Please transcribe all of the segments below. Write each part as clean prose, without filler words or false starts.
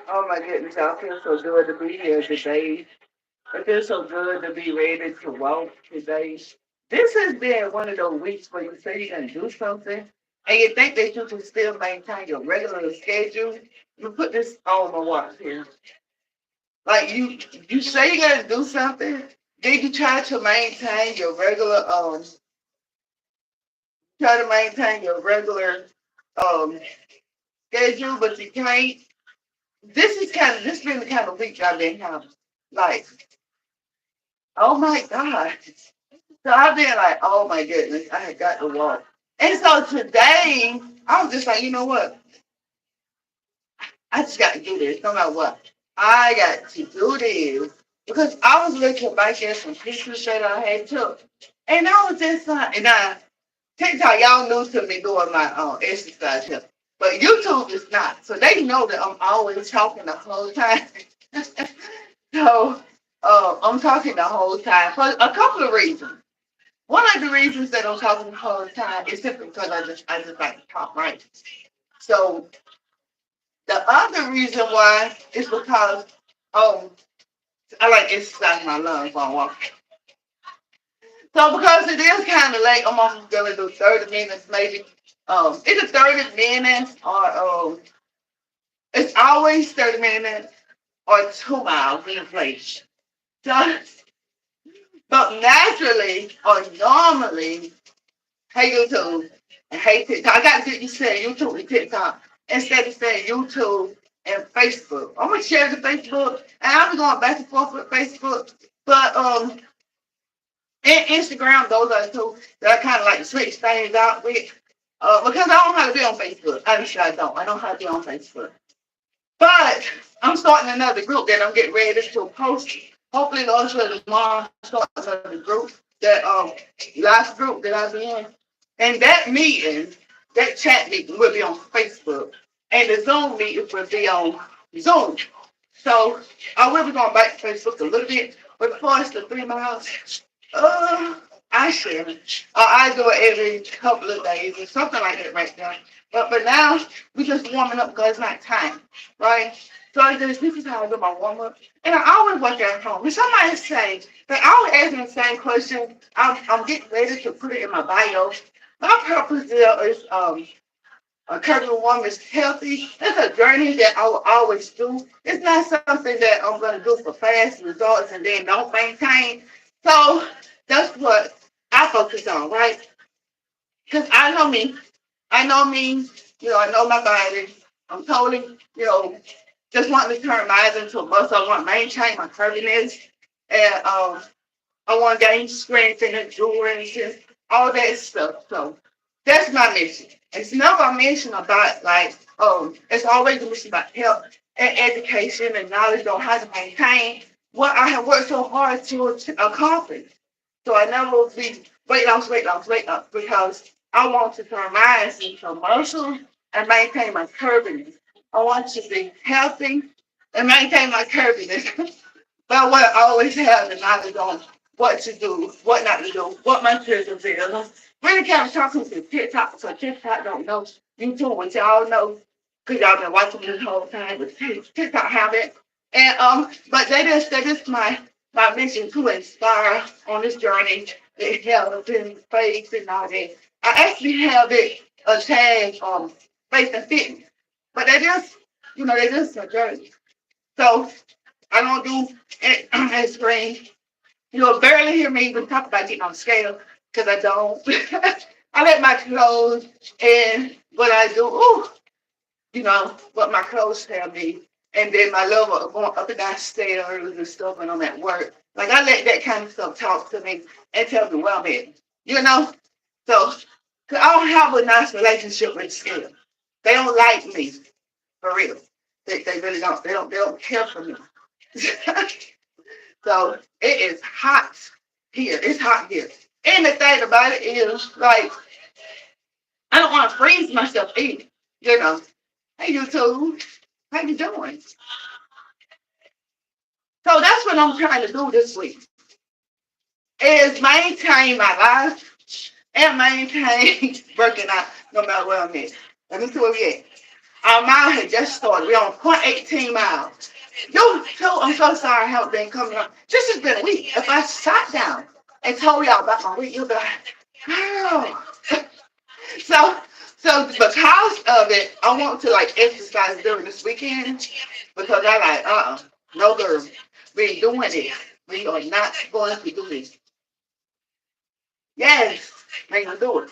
Oh my goodness, I feel so good to be here today. It feels so good to be ready to walk today. This has been one of those weeks where you say you're gonna do something and you think that you can still maintain your regular schedule. You put this on my watch here. Like you say you're gonna do something, then you try to maintain your regular um schedule, but you can't. This been the kind of week I've been having. Like, oh my God. So I've been like, oh my goodness, I had got to walk. And so today, I was just like, you know what? I just got to do this no matter what. I got to do this. Because I was looking back at some pictures that I had took. And I was just like, and I, TikTok, y'all new to me doing my exercise here. But YouTube is not. So they know that I'm always talking the whole time. So I'm talking the whole time for a couple of reasons. One of the reasons that I'm talking the whole time is simply because I just like to talk, right? So the other reason why is because um I like exercising my lungs while I'm walking. So because it is kind of late, I'm only gonna do 30 minutes maybe. It's a 30 minutes or it's always 30 minutes or 2 miles in a place. So, but naturally or normally, hey YouTube and hey TikTok. I got to get you saying YouTube and TikTok instead of saying YouTube and Facebook. I'm gonna share the Facebook, and I'll be going back and forth with Facebook. But and Instagram, those are the two that I kind of like to switch things out with. Because I don't know how to be on Facebook. Honestly, I don't. I don't know how to be on Facebook. But I'm starting another group that I'm getting ready to post. Hopefully, also tomorrow, I start another group that last group that I've been in. And that meeting, that chat meeting will be on Facebook. And the Zoom meeting will be on Zoom. So I will be going back to Facebook a little bit. But before it's the 3 miles, uh, I share it. I do it every couple of days or something like that right now. But for now, we just warming up because it's not time, right? So this is how I do my warm up. And I always work at home. When somebody say, they always ask me the same question, I'm getting ready to put it in my bio. My purpose there is encouraging a woman's healthy. It's a journey that I will always do. It's not something that I'm going to do for fast results and then don't maintain. So that's what I focus on, right? Because I know me. I know me. I know my body. I'm totally, just wanting to turn my eyes into a muscle. I want to maintain my curviness. And I want to gain strength and endurance and all that stuff. So that's my mission. It's never a mission about it's always a mission about health and education and knowledge on how to maintain what I have worked so hard to accomplish. So I never will be weight loss because I want to turn my eyes into muscle and maintain my curviness. I want to be healthy and maintain my curviness. But I want to always have the knowledge on what to do, what not to do, what my triggers is. Really kind of talking to TikTok, so TikTok don't know YouTube, which y'all know, because y'all been watching this whole time, but TikTok have it. And but that is my mission to inspire on this journey, the health and faith and all that. I actually have it a tag faith and fitness, but that is a journey. So I don't do Instagram. You'll barely hear me even talk about getting on the scale because I don't. I let my clothes and what I do, what my clothes tell me. And then my level of going up and down stairs and stuff when I'm at work. Like I let that kind of stuff talk to me and tell me where I'm at. You know? So, cause I don't have a nice relationship with the scale. They don't like me, for real. They really don't. They don't care for me. So it is hot here. It's hot here. And the thing about it is, like, I don't want to freeze myself either. You know. Hey, YouTube. How you doing? So that's what I'm trying to do this week. Is maintain my life and maintain working out no matter where I'm at. Let me see where we at. Our mile had just started. We're on 0.18 miles. Yo, so I'm so sorry I haven't been coming up. This has been a week. If I sat down and told y'all about my week, you'll be like, girl. So, so because of it, I want to like exercise during this weekend because I like, no girl, we ain't doing this. We are not going to do this. Yes, we ain't gonna do it.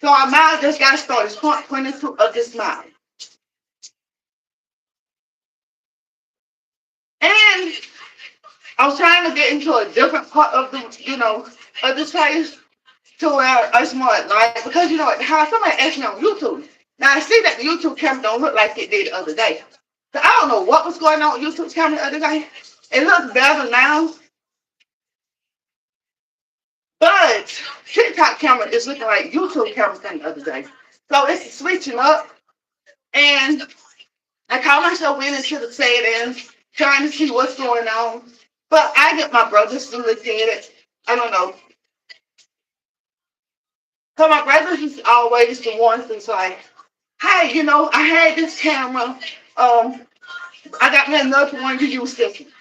So our mile just got started. It's 0.22 of this mile. And I was trying to get into a different part of the, of this place to where it's more like, because how somebody asked me on YouTube. Now I see that the YouTube camera don't look like it did the other day. So I don't know what was going on with YouTube camera the other day. It looks better now, but TikTok camera is looking like YouTube camera thing the other day. So it's switching up, and I call myself in into the settings, trying to see what's going on. But I get my brothers to look at it. I don't know. So my brothers is always the ones that's like, hey, I had this camera. I got me another one to use this one.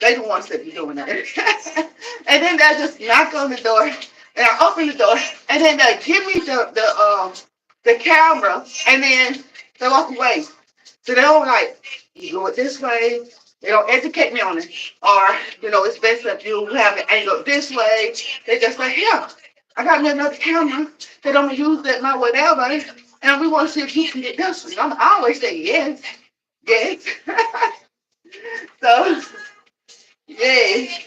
They the ones that be doing that. And then they just knock on the door, and I open the door, and then they give me the camera, and then they walk away. So they don't like, you do it this way. They don't educate me on it. Or, it's best if you have it angled this way. They just like, yeah, I got me another camera. They don't use that, not whatever. And we want to see if you can get this one. I always say yes. Yes. So, yes.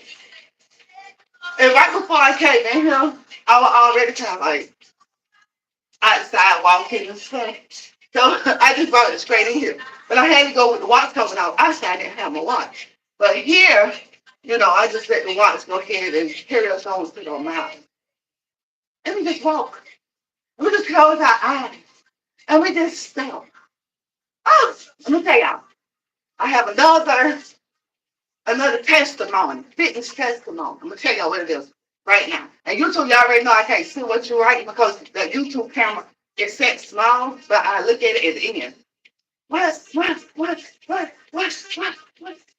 And right before I came in here, I was already kind of like outside walking and stuff. So I just brought it straight in here. But I had to go with the watch coming out. Outside I didn't have my watch. But here, I just let the watch go ahead and carry us on to the mountain. And we just walk. We just close our eyes. And we just stop. Oh, let me tell y'all. I have another testimony, fitness testimony. I'm going to tell y'all what it is right now. And YouTube, y'all already know I can't see what you're writing because the YouTube camera is set small, but I look at it at the end. What?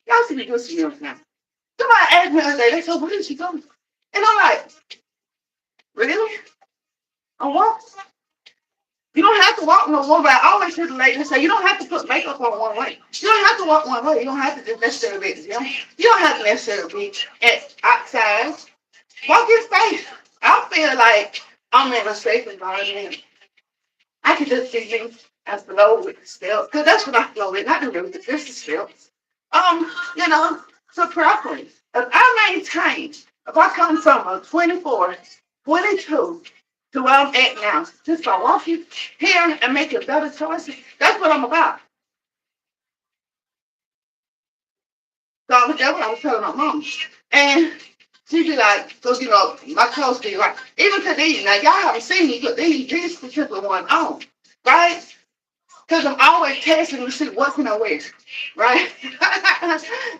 Y'all see me do some meals now. Somebody asked me the other day, they said, where is she going? And I'm like, really? I walk? You don't have to walk no more, but I always hear the ladies say, you don't have to put makeup on one way. You don't have to walk one way. You don't have to just necessarily be, you don't have to necessarily be outside. Walk in space. I feel like I'm in a safe environment. I can just see things and flow with the steps. Because that's what I flow with, not the roof, it's the steps. So preference. If I maintain, if I come from a 24, 22 to where I'm at now, just by walking here and making better choices, that's what I'm about. So that's what I was telling my mom. And she'd be like, so my clothes be like, even to these, now y'all haven't seen me put these particular ones on, right? Because I'm always testing to see what can I wear, right?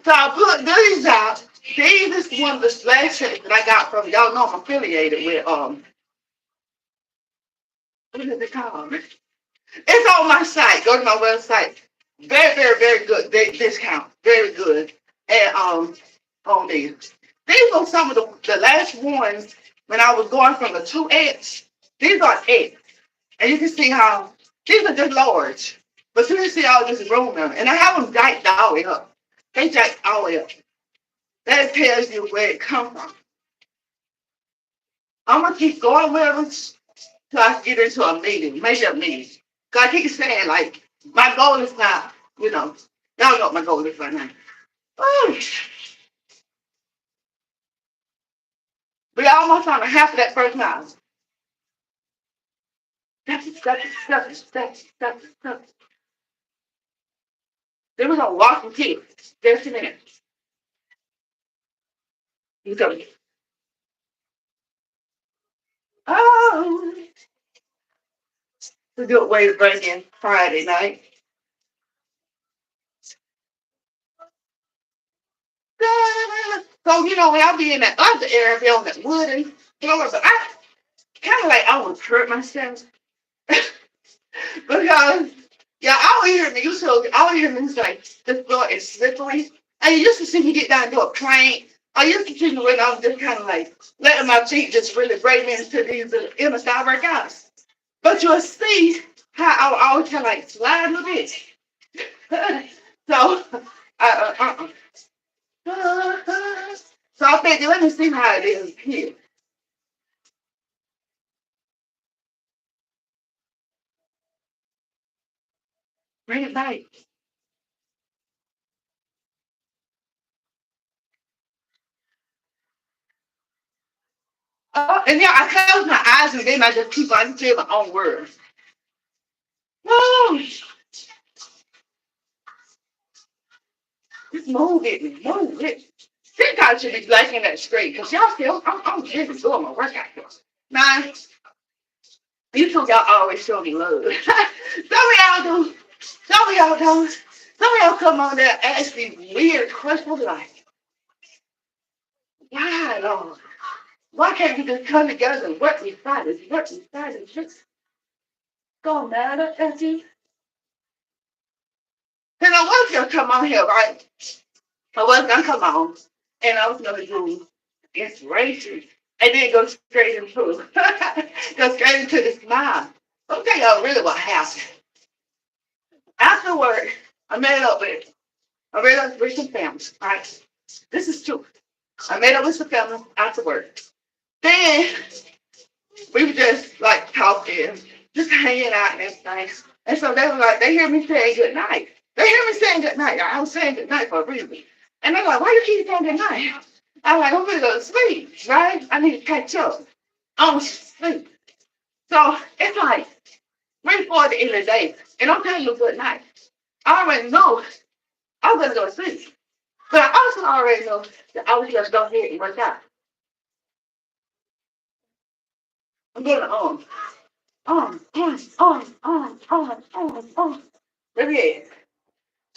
So I put these out. These is one of the last shirts that I got from, y'all know I'm affiliated with, what is it called? It's on my site. Go to my website. Very, very, very good discount. Very good. And on these. These are some of the last ones when I was going from the 2X. These are X. And you can see how these are just large. But you can see all this room in them. And I have them jacked all the way up. They jacked all the way up. That tells you where it comes from. I'm going to keep going with them till I get into a meeting, maybe a meeting. Because I keep saying, like, my goal is not, y'all know what my goal is right now. Oh, we almost on the half of that first mile. Step. Then we're going to walk and keep. Just a minute. You go. Oh, it's a good way to bring in Friday night. So, when I be in that other area, be on that wooden floor, but I kind of like I would hurt myself because, hear me. All you hear me is like, the floor is slippery. And you used to see me get down and do a plank. I used to see me when I was just kind of like letting my feet just really break me into these inner thigh workouts. But you'll see how I will always kind of like slide a little bit. So, so I think, let me see how it is here. Bring it back. And yeah, I close my eyes and then I just keep on saying my own words. Oh, just move it, move it. This guy should be liking that straight because y'all still, I'm just doing my workout. Now, you two y'all always show me love. Some of y'all do. Some of y'all don't. Some of y'all come on there and ask these weird questions like, why, Lord? Why can't we just come together and work beside us, work beside us? Just don't matter, Effie. Because I was going to come on here, right? I was going to come on and I was going to do inspiration and then go straight into go straight into the smile. I'll tell y'all really what happened. Afterward, I met up with some families, right? This is true. I met up with some family afterward. Then we were just like talking, just hanging out and everything. And so they were like, they hear me saying good night. They hear me saying good night. I was saying good night for a reason. And they're like, why you keep saying good night? I'm like, I'm gonna go to sleep, right? I need to catch up. I'm sleep. So it's like 3, 4 at the end of the day, and I'm telling you good night. I already know I'm gonna go to sleep. But I also already know that I was just go ahead and work out. I'm going to on. Let me in.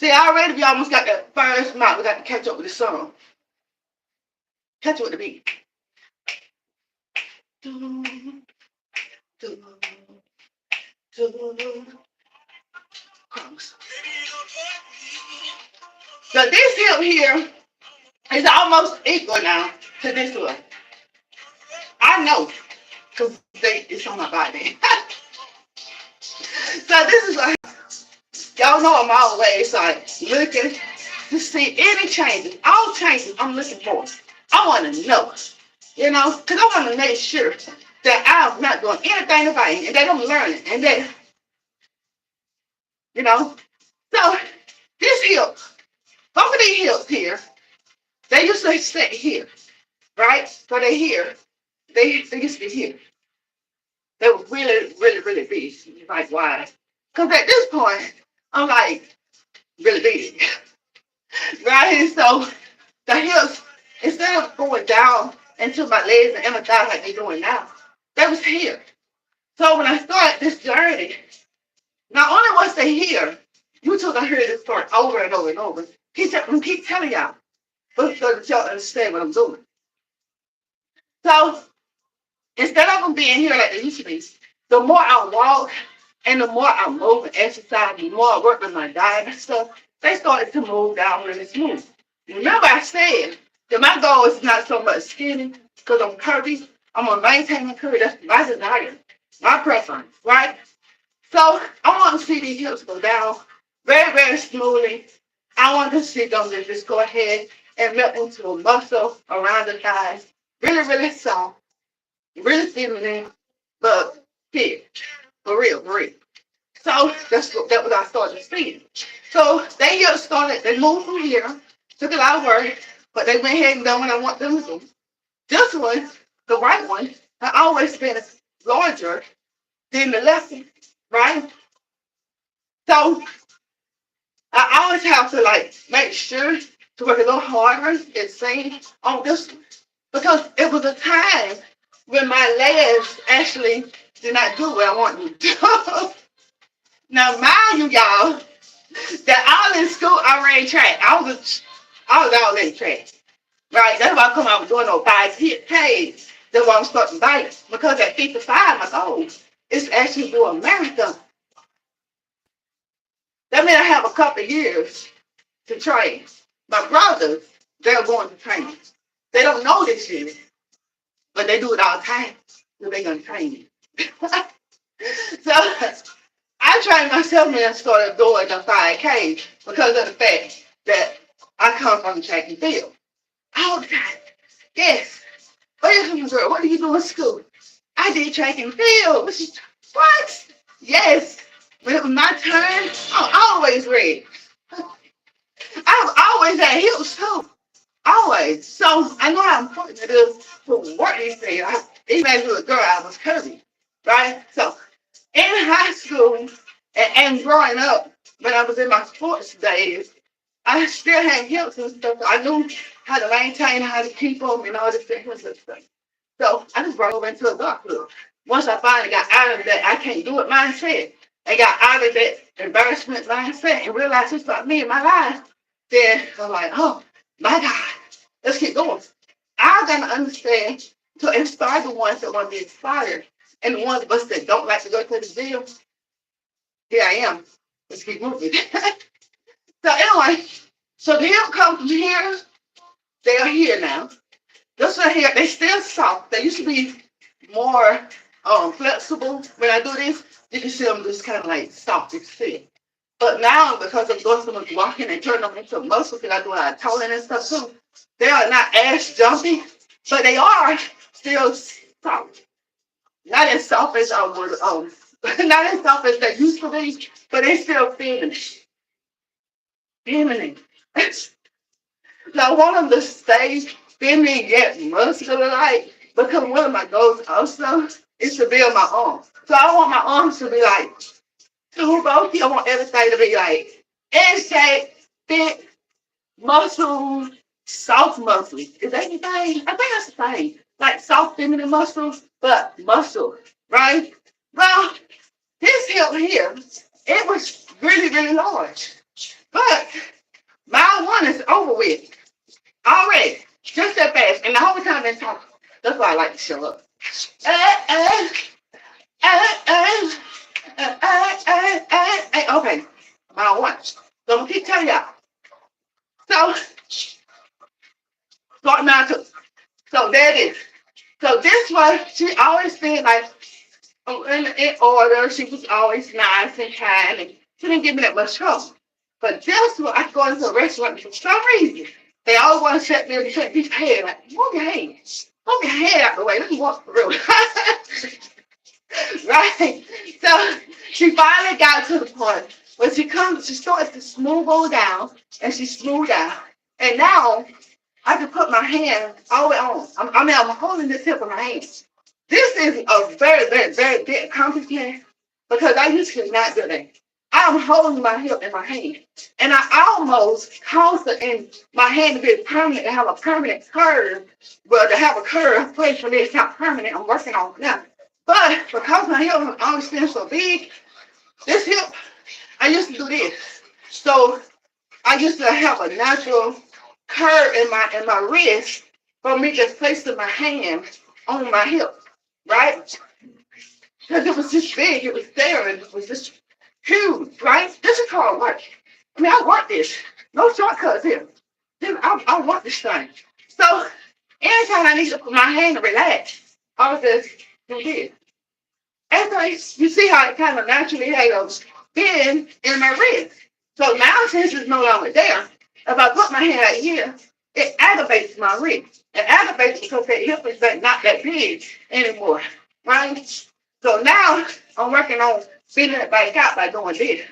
See, already we almost got that first mile. We got to catch up with the song. Catch up with the beat. So this hip here is almost equal now to this one. I know, because it's on my body. So this is like, y'all know I'm always like looking to see any changes. All changes I'm looking for. I want to know, because I want to make sure that I'm not doing anything about it and that I'm learning and that, you know. So this hip, both of these hips here, they used to sit here, right? So they here. They used to be here. They were really, really, really big. Like, why? Because at this point, I'm like really big, right? So the hips, instead of going down into my legs and my thighs like they're doing now, they was here. So when I started this journey, not only was they here, you two gonna hear this story over and over and over. Keep telling y'all, but so that y'all understand what I'm doing. So instead of them being here like they used to be, the more I walk and the more I move and exercise, the more I work with my diet and stuff, they started to move down really smooth. Remember I said that my goal is not so much skinny because I'm curvy. I'm gonna maintain my curvy. That's my desire, my preference, right? So I want to see these hips go down very, very smoothly. I want to see them just go ahead and melt into a muscle around the thighs. Really, really soft, really feminine, but big. For real, for real. So that was I started seeing. So they hips started, they moved from here, took a lot of work, but they went ahead and done what I want them to do. This one, the right one, I always been larger than the left one, right? So I always have to like make sure to work a little harder and sing on this one. Because it was a time when my legs actually did not do what I want them to do. Now mind you y'all, that all in school I ran track. I was all in track. Right? That's why I come out doing no 5 hit pays. That's why I'm starting biting. Because at 55 my goal is to actually do a marathon. That means I have a couple of years to train. My brothers, they're going to train. They don't know this shit, but they do it all the time. So they're going to train me. So I trained myself when I started doing the 5K because of the fact that I come from the track and field. All the time. Yes. What are you doing, girl? What do you do in school? I did track and field. What? Yes. When it was my turn, I'm always ready. I've always had hips too. Always. So I know how important it is to work these things. Even as a little girl, I was curvy. Right? So in high school and growing up, when I was in my sports days, I still had hips and stuff. I knew how to maintain, how to keep them, and all this different stuff. So I just brought over into a dark club. Once I finally got out of that I can't do it mindset and got out of that embarrassment mindset and realized it's about me in my life, then I'm like, oh my God, let's keep going. I gotta understand to inspire the ones that want to be inspired and the ones of us that don't like to go to the gym. Here I am. Let's keep moving. So anyway, so the hip comes from here. They are here now. This right here, they still soft. They used to be more flexible. When I do this, you can see them just kind of like soft and stiff. But now, because I'm doing so much walking and turning them into muscles, and I do a lot of toning and stuff too, they are not as jumpy, but they are still soft. Not as soft as I would, not as soft as they used to be, but they still feminine. Feminine. Now, I want them to stay feminine yet muscular like, because one of my goals also is to build my arms. So I want my arms to be like too bulky. I want everything to be like in shape, fit, muscle, soft muscle. Is that anything? I think that's the thing. Like soft feminine muscles, but muscle, right? Well, this hip here, it was really, really large. But mile one is over with. Already. Just that fast. And the whole time they talk. That's why I like to show up. Okay. Mile one. So I'm gonna keep telling y'all. So start now too. So there it is. So this was she always been like in order. She was always nice and kind and she didn't give me that much trouble. But this one I go into a restaurant for some reason. They all want to set me and shake people's head like, move your head. Move your head out the way. Let me walk through. Right? So she finally got to the point where she starts to smooth all down and she smoothed out. And now I can put my hand all the way on. I'm holding this hip in my hand. This is a very, very, very big accomplishment because I used to not do that. I'm holding my hip in my hand. And I almost caused it in my hand to be permanent, to have a permanent curve. Well, to have a curve, place for this, not permanent, I'm working on it now. But because my hip has always been so big, this hip, I used to do this. So I used to have a natural curve in my wrist for me just placing my hand on my hip, right? Because it was just big, it was there, and it was just huge, right? This is hard work. I mean, I want this. No shortcuts here. I want this thing. So anytime I need to put my hand to relax, I was just do this. And so you see how it kind of naturally had a bend in my wrist. So now since it's no longer there, if I put my hand right here, it aggravates my wrist. It aggravates because that hip is not that big anymore, right? So now I'm working on feeding it back out by doing this.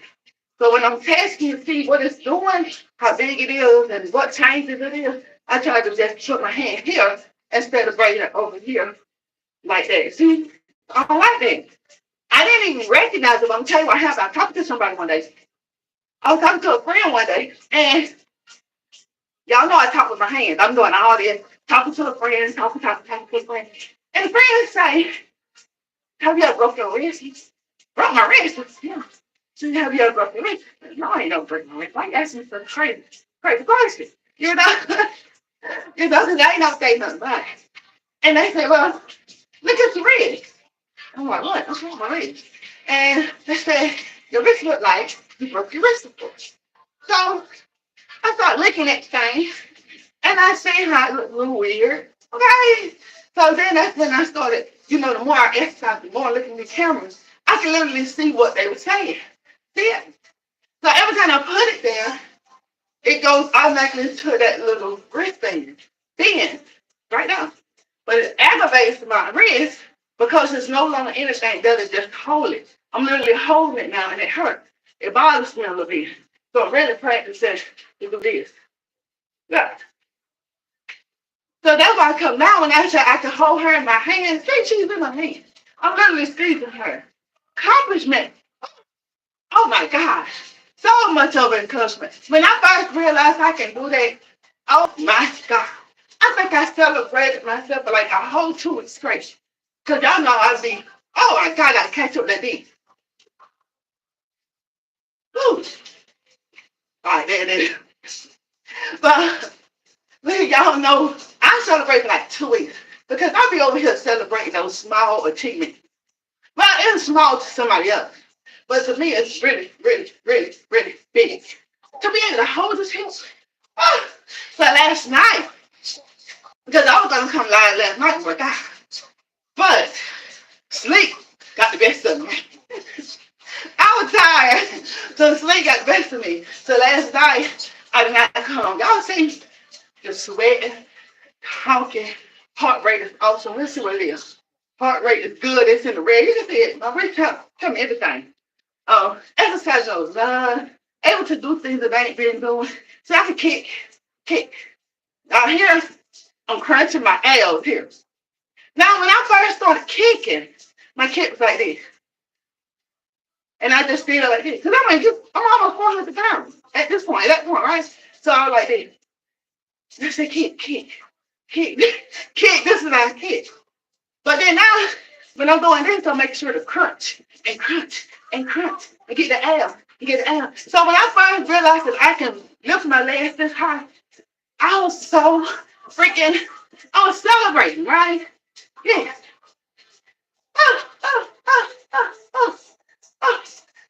So when I'm testing to see what it's doing, how big it is, and what changes it is, I try to just put my hand here instead of bringing it over here like that. See, I don't like that. I didn't even recognize it, but I'm telling you what happened. I talked to somebody one day. I was talking to a friend one day, and y'all know I talk with my hands. I'm doing all this, talking to a friend, talking to a friend. And the friend say, have you ever broken your wrist? Broke my wrist? Yeah. So have you ever broken your wrist? No, I ain't never broken my wrist. Why you asking me such crazy question? You know? Because I ain't never say nothing about it. And they say, well, look at your wrist. I'm like, what? What's wrong with my wrist? And they say, your wrist look like You broke your wrist before. So I started looking at the thing, and I seen how it looked a little weird. Okay. So then that's when I started, the more I exercised, the more I looked at the cameras, I could literally see what they were saying. See it? So every time I put it there, it goes automatically to that little wristband. Then, right now. But it aggravates my wrist because it's no longer anything that is just hold it. I'm literally holding it now and it hurts. It bothers me a little bit. So I'm really practicing to do this. Yeah. So that's why I come now and I say I can hold her in my hand. Say she's in my hand. I'm literally squeezing her. Accomplishment. Oh my gosh. So much of an accomplishment. When I first realized I can do that, oh my God. I think I celebrated myself for like a whole 2 weeks straight. Because y'all know I'd be, oh my God, I gotta catch up that beat. Whew. All right, there it is. But y'all know I celebrate for like 2 weeks. Because I'll be over here celebrating those small achievements. Well, it's small to somebody else. But to me, it's really, really, really, really big. To be able to hold this here. Oh, so last night, because I was going to come live last night and work out. But sleep got the best of me. I was tired, so sleep got the best of me. So last night, I did not come. Y'all see the sweating, honking, heart rate is awesome. Let's see what it is. Heart rate is good. It's in the red. You can see it. My wrist tell me everything. Exercise I was able to do things that I ain't been doing. So I can kick. Now here, I'm crunching my abs here. Now when I first started kicking, my kick was like this. And I just did it like this. Because I'm almost 400 pounds at this point, right? So I was like this. I said, kick. This is how I kick. But then now, when I'm doing this, I'm making sure to crunch and get the ab. So when I first realized that I can lift my legs this high, I was so I was celebrating, right? Yeah. Oh.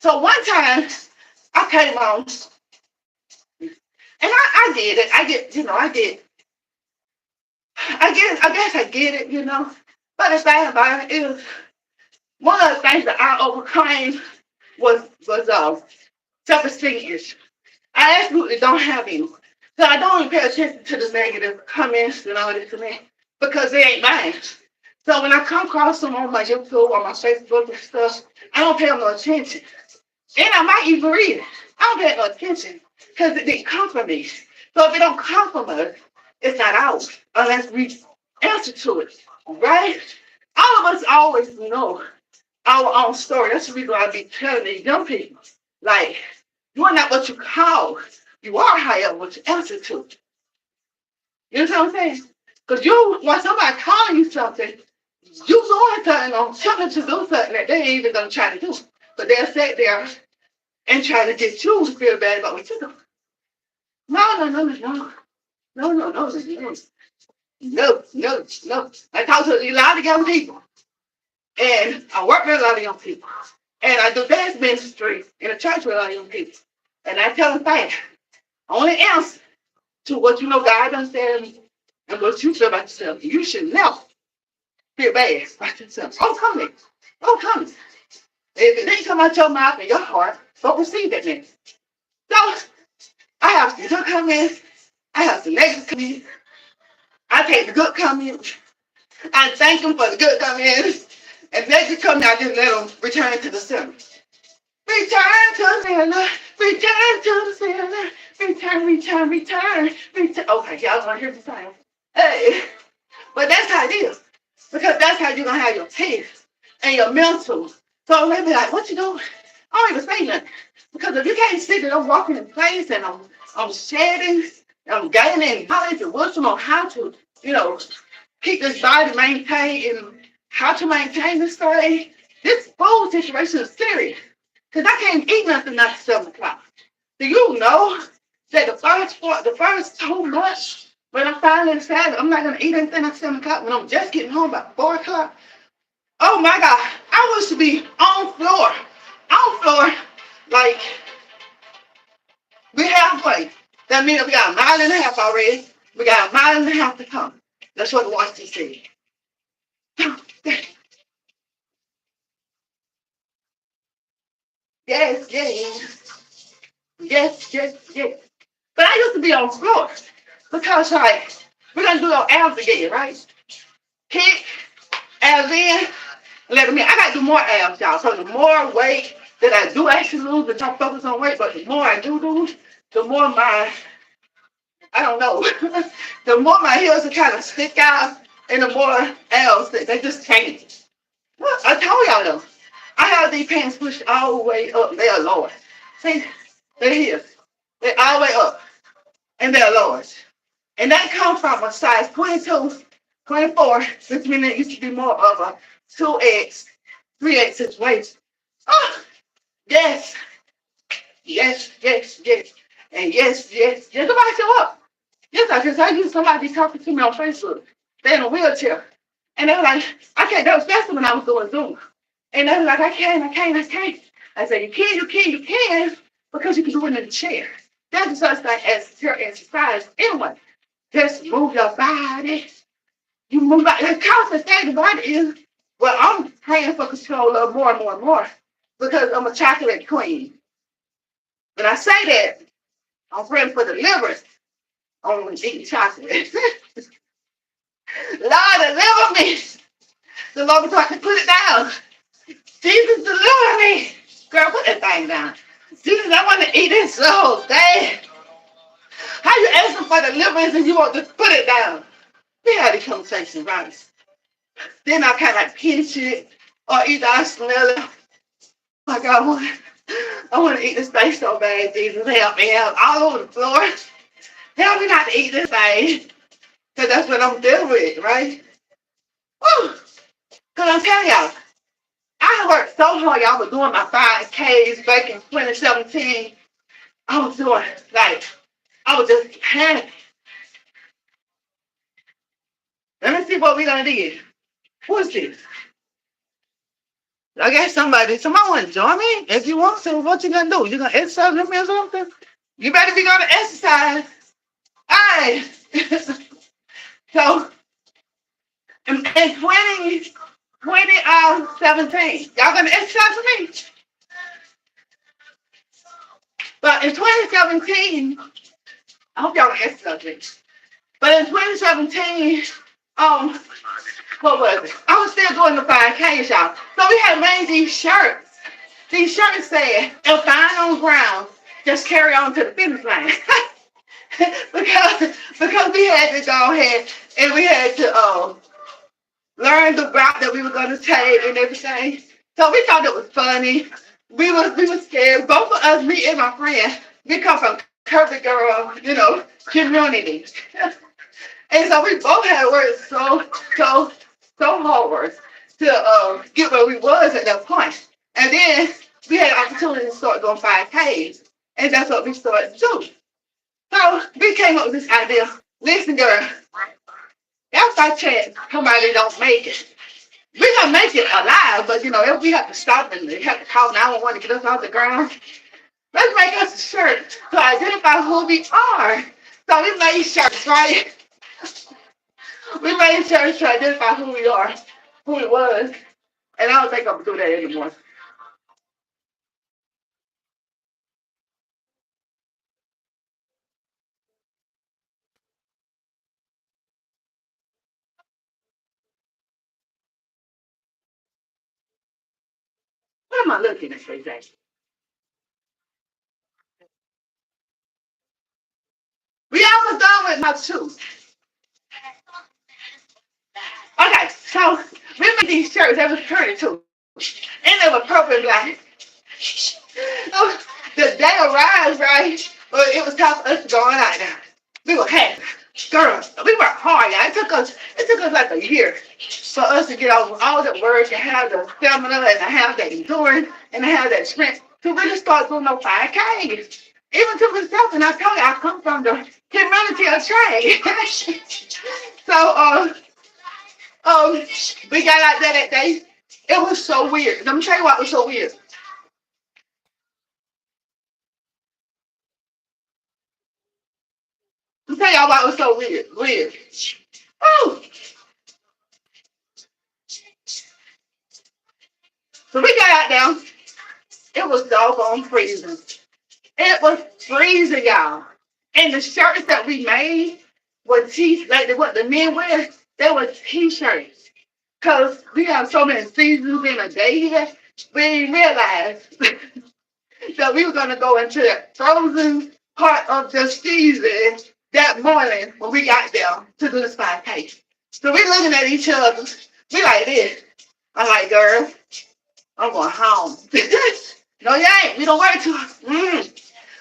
So one time, I came on, and I did it. I guess I get it. But the thing about it is, one of the things that I overcame was self-esteem issues. I absolutely don't have any. So I don't even pay attention to the negative comments and all this and that because they ain't mine. So when I come across them on my YouTube or my Facebook and stuff, I don't pay them no attention. And I might even read it. I don't pay no attention because it didn't come from me. So if it don't come from us, it's not ours unless we answer to it, right? All of us always know our own story. That's the reason why I be telling these young people, like, you are not what you call. You are, however, what you answer to. You know what I'm saying? Because when somebody calling you something, you doing something on something to do something that they ain't even going to try to do. But they'll sit there and try to get you to feel bad about what you do. No. I talk to a lot of young people. And I work with a lot of young people. And I do dance ministry in a church with a lot of young people. And I tell them things. Only answer to what God done said and what you feel about yourself. You should never feel bad about yourself. Don't come. If it didn't come out your mouth and your heart, don't receive that message. So I have some good comments. I have some negative comments. I take the good comments. I thank them for the good comments. And negative comments, I just let them return to the center. Return to the center. Return to the center. Return. Okay, y'all gonna hear the sound. Hey. But that's how it is. Because that's how you're gonna have your peace and your mental. So they be like, what you doing? I don't even say nothing. Because if you can't see that I'm walking in place and I'm shedding, I'm gaining knowledge and wisdom on how to, keep this body maintained and how to maintain this thing, this food situation is serious. Because I can't eat nothing after 7 o'clock. Do you know that the first 2 months when I finally decided I'm not going to eat anything at 7 o'clock when I'm just getting home about 4 o'clock? Oh my God, I was to be on floor, like We halfway. That means we got a mile and a half already. We got a mile and a half to come. That's what Washington said. Yes, yes, yes, yes, yes. But I used to be on floor because like we're gonna do our abs again, right? Kick, abs in, let me. I gotta do more abs, y'all. So the more weight that I do actually lose, the top focus on weight, but the more I do lose, the more my I don't know, the more my heels are kind of stick out, and the more abs they just change. Well, I told y'all though, I have these pants pushed all the way up. They are lower. See, they're here. They're all the way up, and they're lower. And that comes from a size 22, 24, which means it used to be more of a 2X, 3X situation. Oh, yes, yes, yes, yes. And yes, yes, yes. Somebody show up. Yes, I used somebody talking to me on Facebook. They're in a wheelchair. And they were like, I can't, that was faster when I was doing Zoom. And they were like, I can't, I can't, I can't. I said, you can, you can, you can, because you can do it in the chair. There's such thing as chair exercise anyway. Just move your body. You move out. The constant thing about it is, well, I'm praying for control of more and more and more because I'm a chocolate queen. When I say that, I'm praying for deliverance on eating chocolate. Lord, deliver me. The Lord was trying to put it down. Jesus, deliver me. Girl, put that thing down. Jesus, I want to eat this so bad. How you asking for deliverance and you want to put it down? We had a conversation, right? Then I kind of like pinch it or either I smell it. Like I want to eat this thing so bad. Jesus, help me out all over the floor. Help me not to eat this thing. Because that's what I'm dealing with, right? Woo. Because I'm telling y'all, I worked so hard. Y'all was doing my 5Ks back in 2017. I was doing, like, I was just panicking. Let me see what we're going to do. What's this? I guess somebody want to join me? If you want to, what you going to do? You going to exercise with me or something? You better be going to exercise. All right. So, in 2017, y'all going to exercise with me? But in 2017, I hope y'all going to exercise with me. But in 2017, um, what was it? I was still doing the 5Ks, y'all. So we had made these shirts. These shirts said, if I'm on ground, just carry on to the finish line. because we had to go ahead and we had to learn the route that we were going to take and everything. So we thought it was funny. We were scared. Both of us, me and my friend, we come from curvy girl, community. And so we both had worked so hard to get where we was at that point. And then we had an opportunity to start doing 5Ks. And that's what we started to do. So we came up with this idea. Listen, girl, if by chance somebody don't make it, we're gonna make it alive, but if we have to stop and they have to call 911 to get us off the ground, let's make us a shirt to identify who we are. So we made shirts, right? We made shirts to identify who we are, who it was, and I don't think I'm gonna do that anymore. What am I looking at, KJ? We almost done with my two. Okay, so we made these shirts. They was pretty too, and they were purple and black. So the day arrived, right? But it was time for us to go on out there. We were happy. Girls, we worked hard, y'all. It took us like a year for us to get over all the work and have the stamina and to have that endurance and to have that strength to really start doing those 5Ks. Even to myself, and I told you I come from the community of trade. So um we got out there that day. It was so weird. Let me tell you what was so weird. I'm tell y'all why it was so weird. Weird. Oh, so we got out there. It was doggone freezing. It was freezing, y'all. And the shirts that we made were like what the men wear, they were t-shirts. Cause we have so many seasons in a day here, we didn't realize that we were gonna go into the frozen part of the season that morning when we got there to do the 5K. So we looking at each other, we like this. I'm like, girl, I'm going home. No, you ain't. We don't work too hard.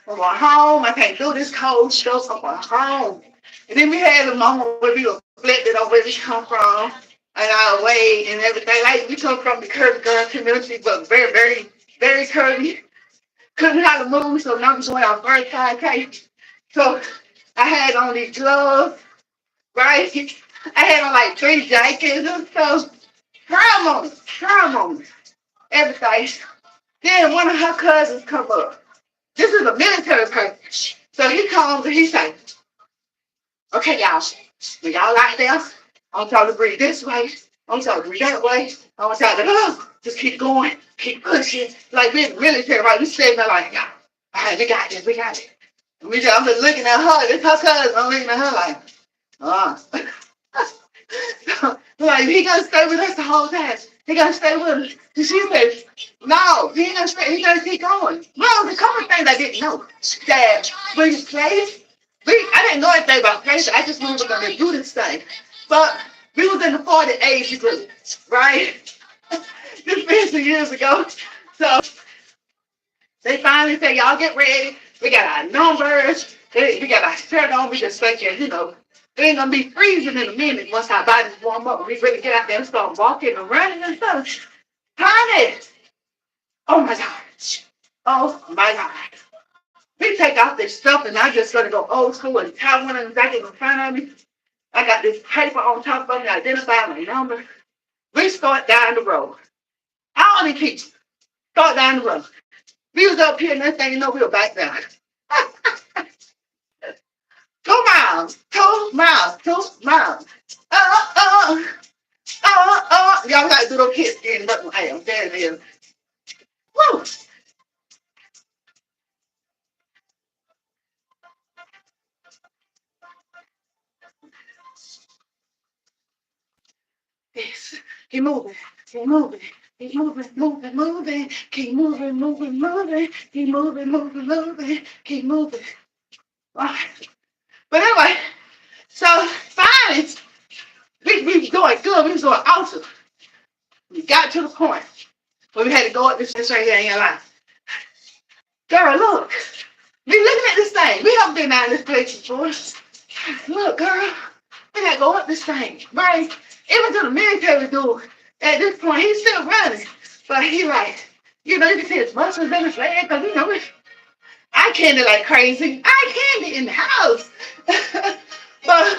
I'm going home. I can't do this cold stuff. I'm going home. And then we had a moment where we reflected on where we come from and our way and everything. Like we come from the curvy girl community, but very, very, very curvy. Couldn't have to move, so now I'm doing our first 5K. So I had on these gloves, right? I had on like 3 jackets and stuff. Try moments, everything. Then one of her cousins come up. This is a military person. So he comes and he says, okay, y'all, when y'all out there, I want y'all to breathe this way. I want y'all to breathe that way. I want y'all to just keep going, keep pushing. Like we're in the military, right? We sitting there like, yeah, all right, we got this, we got it. I'm just looking at her. It's her cousin. I'm looking at her like, like, he gonna stay with us the whole time. He gonna stay with us. And she says, no, he ain't gonna stay. He gonna keep going. Well, there's a couple things I didn't know. That when you place, I didn't know anything about place. I just knew we were gonna do this thing. But we was in the 40 age group, right? This been some years ago. So they finally say, y'all get ready. We got our numbers. We got our shirt on. We just thinking, it ain't gonna be freezing in a minute once our bodies warm up. We really get out there and start walking and running and stuff. Honey, oh my God. Oh my God. We take off this stuff and I'm just gonna go old school and tie one of them jackets in front of me. I got this paper on top of me, identify my number. We start down the road. I only keep start down the road. We was up here and next thing you know, we were back down. 2 miles, 2 miles, 2 miles. Uh, Y'all got to do those kids getting up. Hey, there it is. Woo! Yes. Keep moving. Keep moving. Keep moving, moving, moving. Keep moving, moving, moving. Keep moving, moving, moving. Keep moving. All right. But anyway, so finally, we was doing good. We was doing awesome. We got to the point where we had to go up this right here in your life. Girl, look. We looking at this thing. We haven't been out in this place before. Look, girl. We gotta go up this thing, right? Even to the military dude, at this point, he's still running. But he like, you can see his muscles in his leg, because I candy like crazy. I candy in the house. But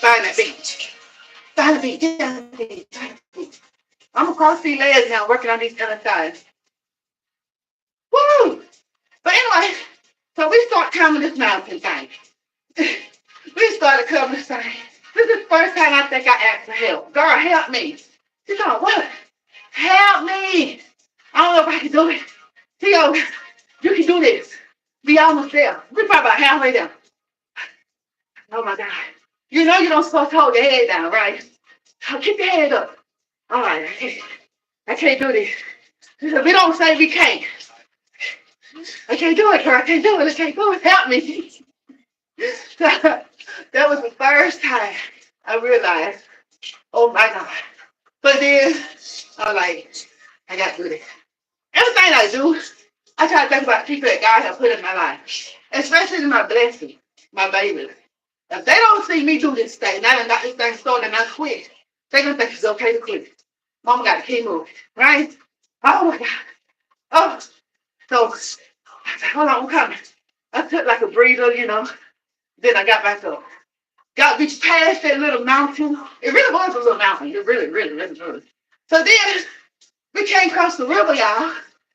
find that beach. Find the beach. Get down the beach. Find the beach. I'm across these legs now, working on these other sides. Woo! But anyway, so we start climbing this mountain thing. We started climbing this thing. This is the first time I think I asked for help. Girl, help me. She said, what? Help me. I don't know if I can do it. She goes, you can do this. Be almost there. We're probably about halfway there. Oh my God. You know you don't supposed to hold your head down, right? So keep your head up. All right, I can't do this. She said, we don't say we can't. I can't do it, girl. I can't do it. I can't do it. Help me. So, that was the first time I realized, oh my God. But then I'm like, I got to do this. Everything I do, I try to think about people that God has put in my life, especially my blessings, my babies. If they don't see me do this thing, now I got this thing started and I quit, they're going to think it's okay to quit. Mama got to keep moving, right? Oh my God. Oh, so I said, hold on, I'm coming. I took like a breather, then I got back up. Got reached past that little mountain. It really was a little mountain. It really, really, really was. So then we came across the river, y'all.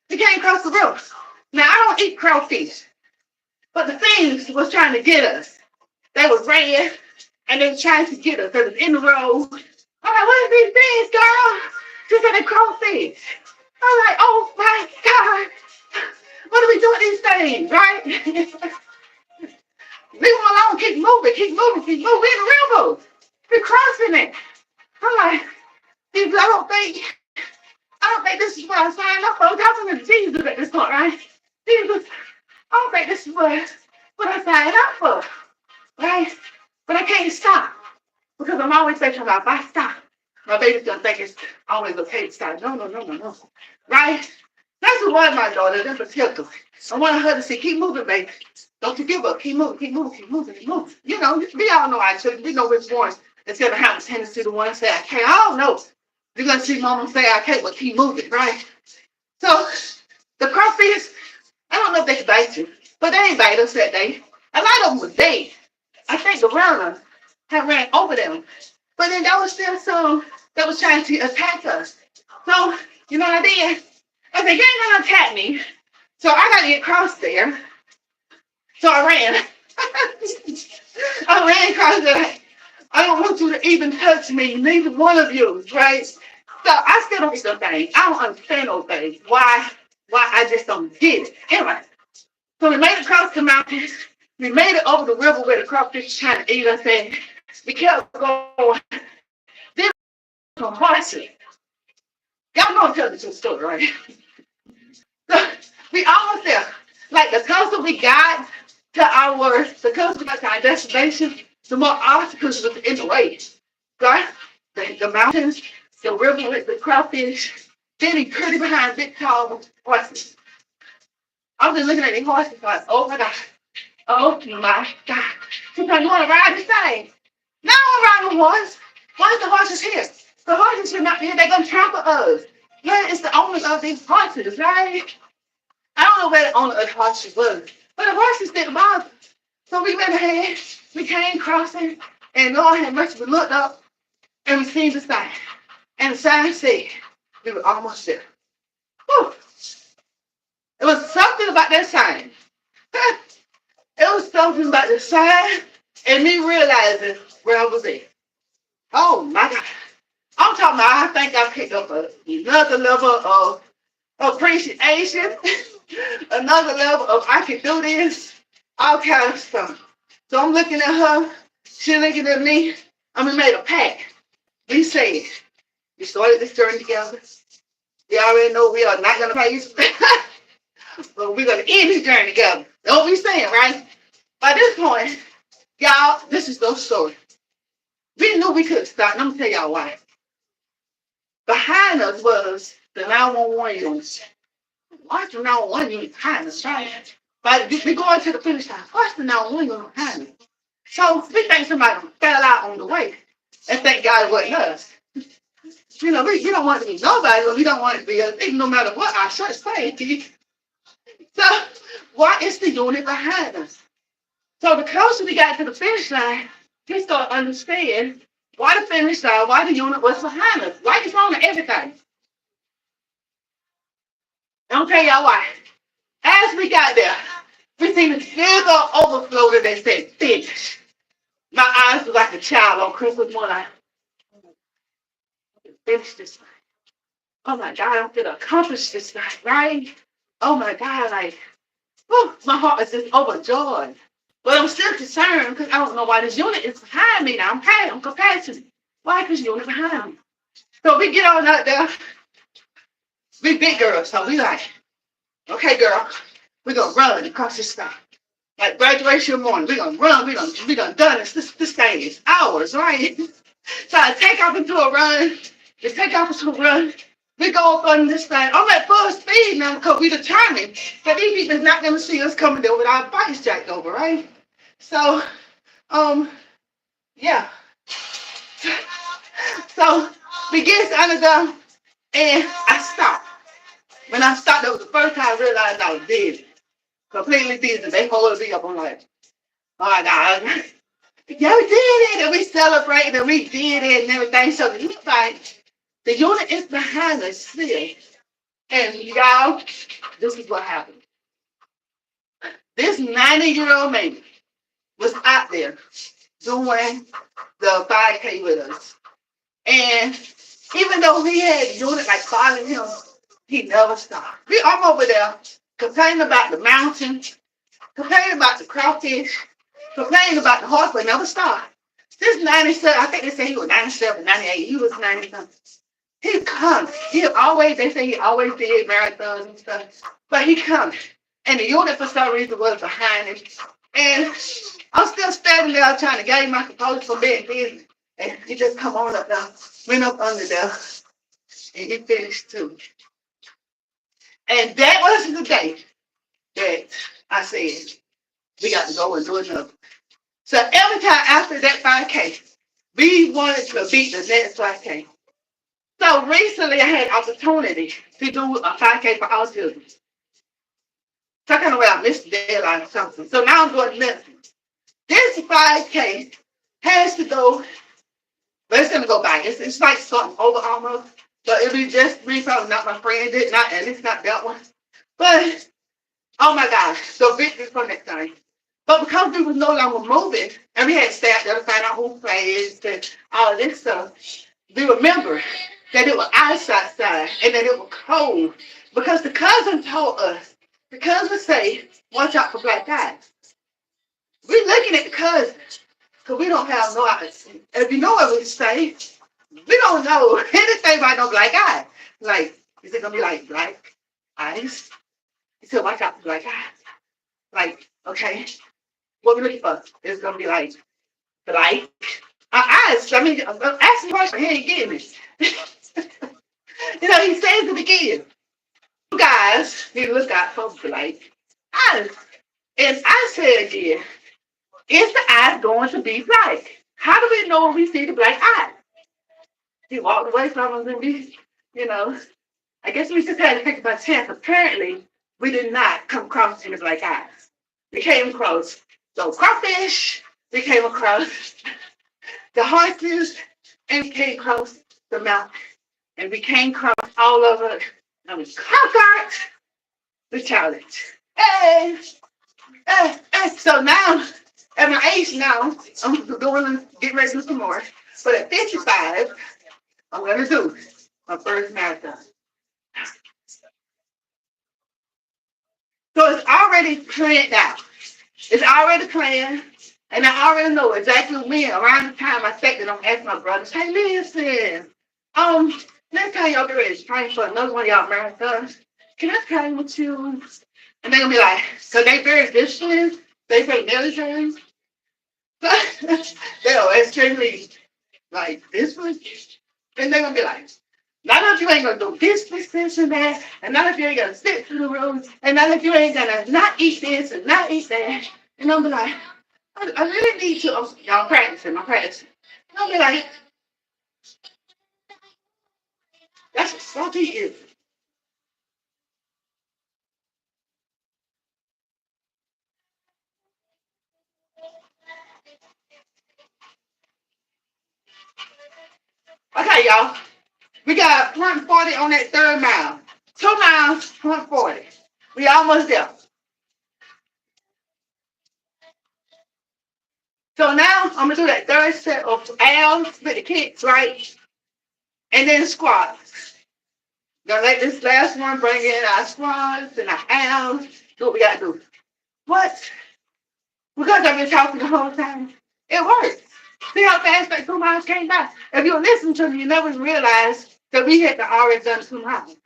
We came across the river. Now I don't eat crawfish, but the things was trying to get us. They was red and they were trying to get us. They was in the road. I'm like, what are these things, girl? She said they crawfish. I'm like, oh my God. What are we doing these things, right? Leave them alone, keep moving, keep moving, keep moving. We're in the river. We're crossing it. I'm like, I don't think this is what I signed up for. Talking to Jesus at this point, right? Jesus, I don't think this is what I signed up for, right? But I can't stop because I'm always thinking about if I stop, my baby's gonna think it's always okay to stop. No, no, no, no, no. Right? That's what one of my daughters in particular. I want her to say, keep moving, baby. Don't you give up. Keep moving, keep moving, keep moving, keep moving. You know, we all know our children. We know which ones that's gonna have a tendency to want to say, I can't. I don't know. You're gonna see mama say, I can't, but keep moving, right? So the crawfish, I don't know if they could bite you, but they ain't bite us that day. A lot of them was dead. I think the runner had ran over them. But then there was still some that was trying to attack us. So, you know what I did? I said, you ain't gonna attack me. So I gotta get across there. So I ran. I ran across there. I don't want you to even touch me, neither one of you, right? So I still don't get those things. I don't understand those things. Why I just don't get it. Anyway, so we made it across the mountains. We made it over the river where the crawfish was trying to eat us, and we kept going. Then some horses. Y'all know I'm telling the true story, right? So we almost there. Like the closer we got to our destination, the more obstacles was in the way. Right? The mountains, the river with the crawfish, then he pretty behind big tall horses. I was just looking at these horses like, oh my God. Oh my God. Sometimes you want to ride this thing. Now I want to ride the horse. Why is the horses here? The horses should not be here. They're going to trample us. Yeah, it's the owners of these horses, right? I don't know where the owner of the horses was, but the horses didn't bother. So we went ahead, we came crossing, and Lord had mercy, we looked up and we seen the sign. And the sign said we were almost there. Whew. It was something about that sign. It was something about the sign and me realizing where I was at. Oh my God. I'm talking about, I think I picked up another level of appreciation, another level of I can do this, all kind of stuff. So I'm looking at her, she looking at me, and we made a pact. We said, we started this journey together. We already know we are not gonna pay you, but we're gonna end this journey together. That's what we saying, right? By this point, y'all, this is no story. We knew we couldn't stop, and I'm gonna tell y'all why. Behind us was the 911 unit. Watch the 911 unit behind us, right? But we going to the finish line. Watch the 911 unit behind us. So we think somebody fell out on the way. And thank God it wasn't us. You know, we don't want to be nobody, but we don't want to be us, even no matter what our church say. So why is the unit behind us? So the closer we got to the finish line, we start understanding why the finish line, why the unit was behind us. Why is wrong with everything? I'll tell y'all why. As we got there, we seen this big overflow that they said finish. My eyes were like a child on Christmas morning. Finish this thing. Oh my God, I'm gonna accomplish this thing, right? Oh my God, like, whew, my heart is just overjoyed. But I'm still concerned because I don't know why this unit is behind me now. I'm compassionate. Why is this unit behind me? So we get on out there. We big girls, so we like, okay, girl, we're gonna run across this thing. Like graduation morning, we're gonna run, we done done this. This thing is ours, right? So I take off into a run, just take off into a run. We go up on this thing. I'm at full speed now because we determined that these people is not gonna see us coming there with our bikes jacked over, right? So, yeah. So we get under them and I stopped. When I stopped, that was the first time I realized I was dizzy. Completely dizzy. They hold me up. I'm like, oh my God. Yeah, we did it, and we celebrated, and we did it, and everything. So it looks like the unit is behind us still. And y'all, this is what happened. This 90-year-old man was out there doing the 5K with us. And even though he had unit like following him, he never stopped. I'm over there complaining about the mountain, complaining about the crawfish, complaining about the horse, but never stopped. This 97, I think they said he was 97, 98. He was 90 something. He come. He always, they say he always did marathons and stuff. But he come. And the unit for some reason was behind him. And I'm still standing there trying to get my composure from being busy. And he just come on up there, went up under there, and he finished too. And that was the day that I said, we got to go and do another. So every time after that 5K, we wanted to beat the next 5K. So recently I had opportunity to do a 5K for autism. So kind of way I missed the deadline or something. So now I'm doing nothing. This 5K has to go, but it's gonna go by. It's like something over almost. But it'll be just me, probably not my friend did not, and it's not that one. But oh my gosh, so victory for next time. But because we was no longer moving, and we had to stay out there to find out who plays and all of this stuff, we remember that it was ice outside and that it was cold. Because the cousin told us, the cousin say, watch out for black guys. We're looking at the cousin, because we don't have no eyes. If you know what we say, we don't know anything about no black guy. Like, is it gonna be like black eyes? He said, watch out for black eyes. Like, okay, what we looking for? It's gonna be like black eyes. I mean, ask me a question, he ain't getting it. He says it again. You guys need to look out for black eyes. And I said again, is the eyes going to be black? How do we know when we see the black eye? He walked away from us and you know, I guess we just had to take by chance. Apparently, we did not come across any black eyes. We came across those crawfish, we came across the horses, and we came across the mountain. And we came across all of it. And we conquered the challenge. Hey, hey, hey. So now, at my age now, I'm going to get ready to do some more. But at 55, I'm going to do my first marathon. So it's already planned out. It's already planned. And I already know exactly when, around the time I sat there, I'm asking my brothers, hey, listen, next time y'all get ready to train for another one of y'all marathons, can I train with you? And they're going to be like, because they very disciplined, they very military. They're extremely, like, disciplined. And they're going to be like, none of you ain't gonna do this, and that, and none of you ain't gonna stick to the rules, and none of you ain't gonna not eat this and not eat that. And I'll be like, I really need to. Y'all practicing, I'm practicing. And I'll be like, that's a salty is. Okay, y'all. We got 140 on that third mile. 2 miles, 140. We almost there. So now I'm gonna do that third set of abs with the kicks, right? And then squats. Gonna let this last one bring in our squats and our abs. Do what we gotta do. What? Because I've been talking the whole time. It works. See how fast that 2 miles came by? If you listen to me, you never realize that we had already done 2 miles.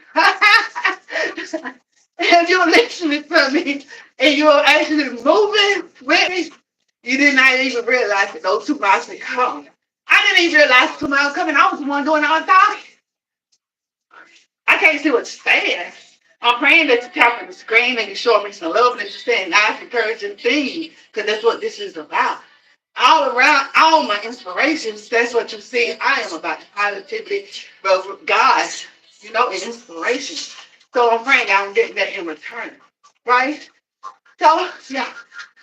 If you're listening to me and you're actually moving with me, you did not even realize that those 2 miles had come. I didn't even realize 2 miles coming. I was the one doing all the talking. I can't see what you're saying. I'm praying that you tap on the screen and you show me some love and that you're saying nice, encouraging things, because that's what this is about. All around, all my inspirations, that's what you see. I am about positivity, but with God, and inspiration. So I'm praying that I'm getting that in return, right? So, yeah,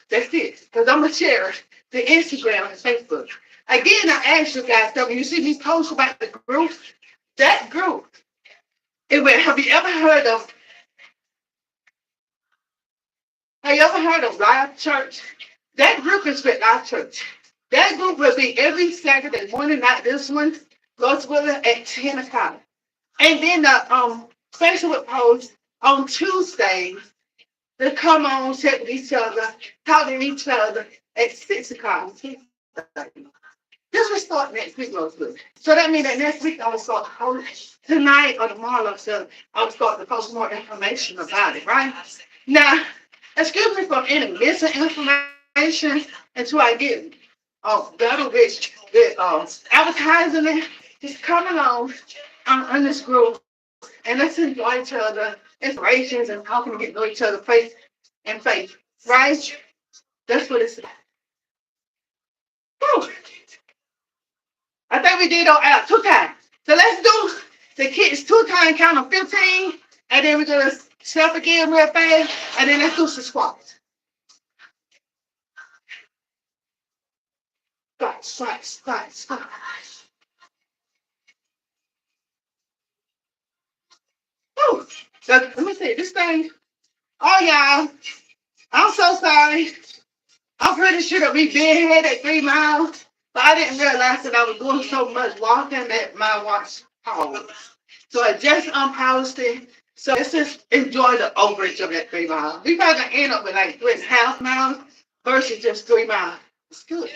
that's it. Because I'm going to share the Instagram and Facebook. Again, I ask you guys, so when you see me post about the group, that group, have you ever heard of Live Church? That group is with Live Church. That group will be every Saturday morning, not this one, God's willing, at 10 o'clock. And then the Facebook post on Tuesdays to come on, check with each other, talk to each other at 6 o'clock. This will start next week, Lord's good. So that means that next week I will start tonight or tomorrow, so I will start to post more information about it, right? Now, excuse me for any missing information until I get better with advertising it. Just come along on this group and let's enjoy each other, inspirations, and how can we get to know each other face and face, right? That's what it's about. Whew. I think we did all 2 times. So let's do the kids 2 times, count of 15, and then we're gonna step again real fast, and then let's do some squats. Squats, squats, squats, squats. Whew. So let me see this thing. Oh y'all, I'm so sorry. I'm pretty sure that we been here at 3 miles, but I didn't realize that I was doing so much walking that my watch paused. So I just unpaused it. So let's just enjoy the overage of that 3 miles. We probably gonna end up with like 3.5 miles versus just 3 miles. It's good.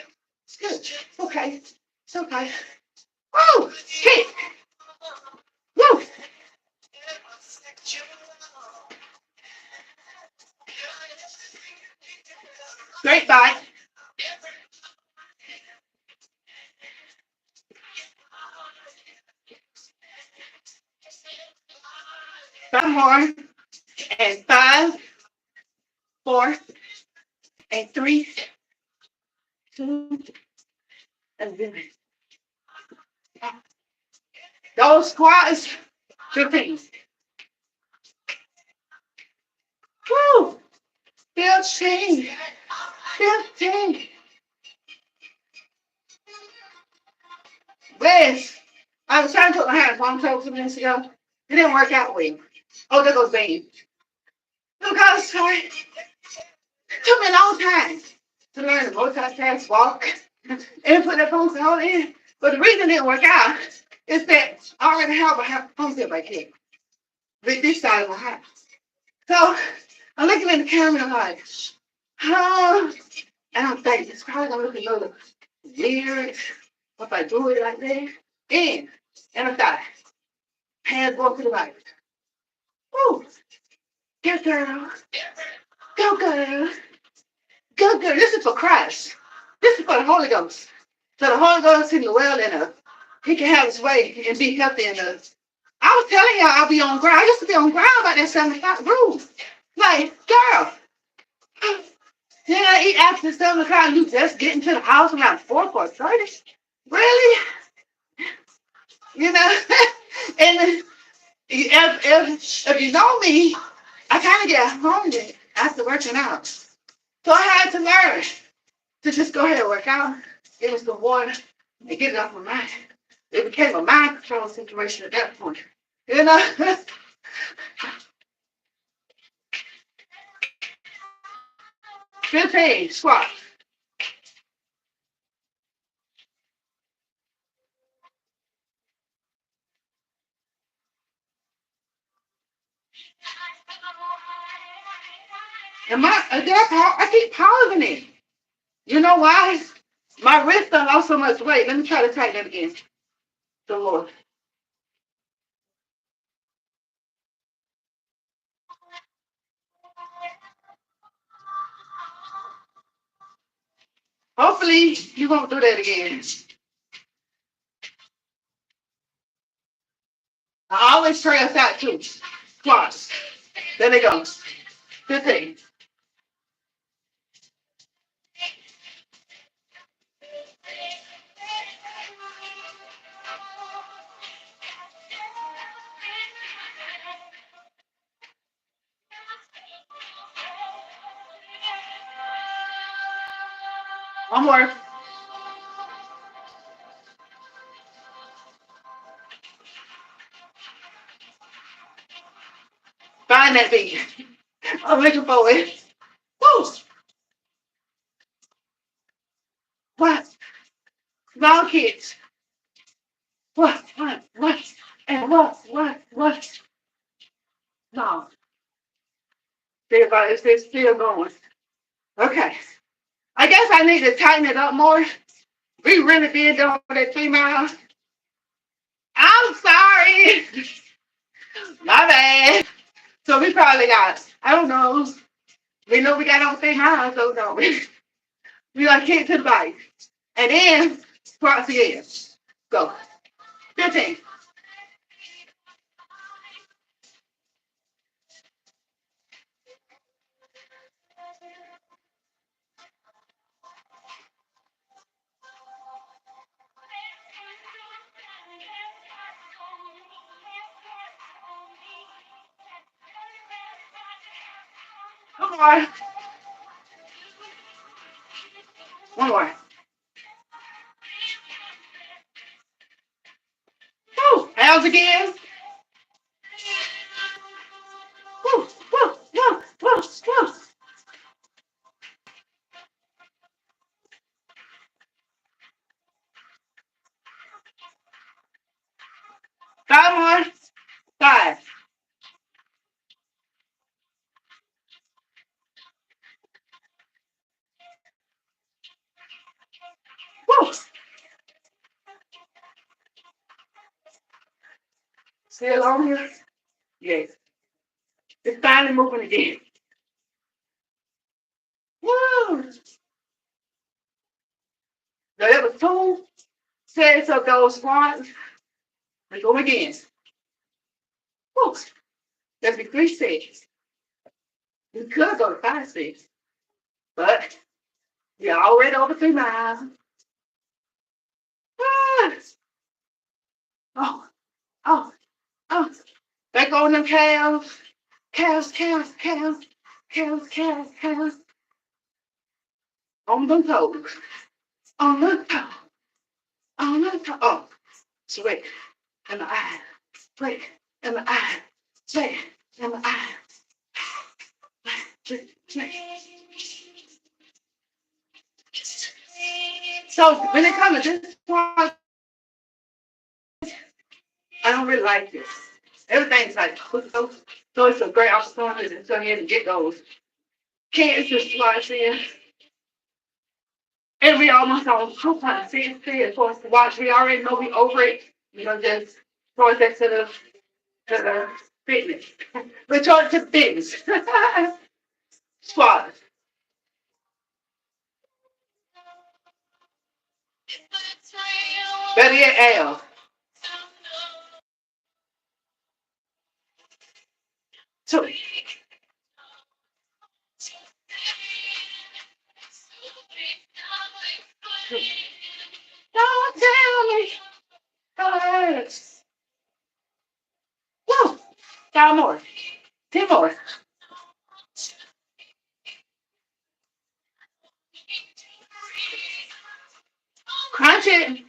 It's good. It's okay. It's okay. Woo! Kick. Woo! Straight bite. 5 more. And 5, 4, and 3, 2, and then those squats, 15. Woo! 15. 15. Wes, I was trying to put my hand on toes 2 minutes ago. It didn't work out well. Oh, there goes Babe. Look, I was trying. It took me a long time to learn to multitask, walk, and put that ponytail in. But the reason it didn't work out is that I already have a ponytail back here. This side of my house. So I'm looking at the camera and I'm like, oh, and I'm thinking, it's probably gonna look a little weird if I do it like that. And I thought, hands go to the right. Woo! Go girl. Go girl. Go girl. This is for Christ. This is for the Holy Ghost. So the Holy Ghost in the well in us. He can have his way and be healthy in us. I was telling y'all I'll be on ground. I used to be on ground about that 7 o'clock roof. Like, girl. Then I eat after 7 o'clock and you just getting to the house around 4:30. Really? You know? And if you know me, I kind of get hungry after working out. So I had to learn to just go ahead and work out, give me some water, and get it off my mind. It became a mind control situation at that point. You know? 15, squat. And I keep pausing it. You know why? My wrist done lost so much weight. Let me try to tighten it again. The Lord. Hopefully you won't do that again. I always try us out too. Squats. There they go. 15. One more. Find that beat. I'm looking for it. Woo! What? Small kids. What? And what? No. Everybody is still going. Okay. I guess I need to tighten it up more. We really did do that 3 miles. I'm sorry. My bad. So we probably got, I don't know. We know we got on 3 miles, so no. We got kicked to the bike. And then squats again. Go. 15. One more. One more. Woo. Hands again. Woo. 5 more. 5. Woo. Still on here? Yes. It's finally moving again. Woo. Now that was 2 sets of those squats. We go again. Woo. That'd be 3 sets. We could go to 5 sets, but you're already over 3 miles. Ah. Oh, oh, oh. Back on them calves. Calves. On the toes. On the toe. On the toe. Oh, sweat in the eye. Sweat in the eye. Sweat in the eye. Sweat. So when it comes to this part, I don't really like this. Everything's like so it's a great opportunity to go ahead and get those cancer slots in. And we almost on 2.6 as far as to watch. We already know we over it. You know, just towards that to the fitness. We're towards the fitness. Squats. Better yet, L. 2. Don't tell me how it hurts. Woo! 5 more. 10 more. Crunch it.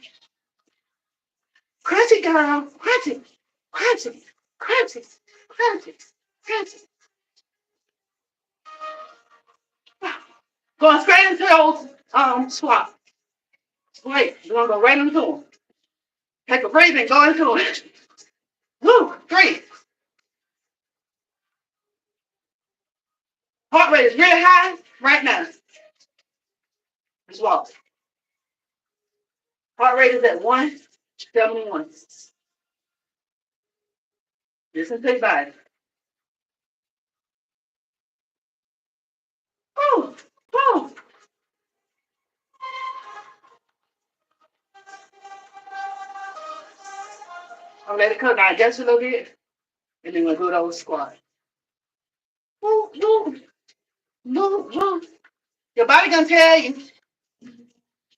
Crunch it, girl. Crunch it. Crunch it. Crunch it. Crunch it. Crunch it. Going straight into those squats. Wait, we're gonna go right into them. Take a breath and go into it. Woo! 3. Heart rate is really high right now. Let's walk. Heart rate is at 171. Listen to your body. Woo! Woo! I'll let it come down just a little bit, and then we'll do those squats. Woo! Woo! Woo! Woo! Your body gonna tell you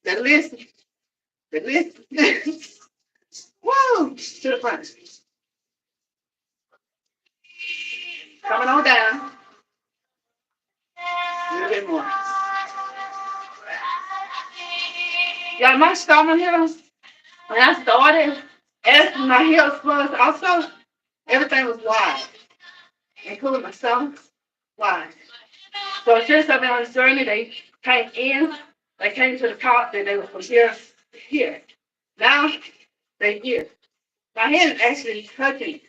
that listen. That listen. Woo! To the front. Coming on down. A little bit more. Got my stomach here. When I started, as my hips was also, everything was wide, including my stomach, wide. So since I've been on this journey, they came in, they came to the top, then they were from here to here. Now they here. My hand is actually touching.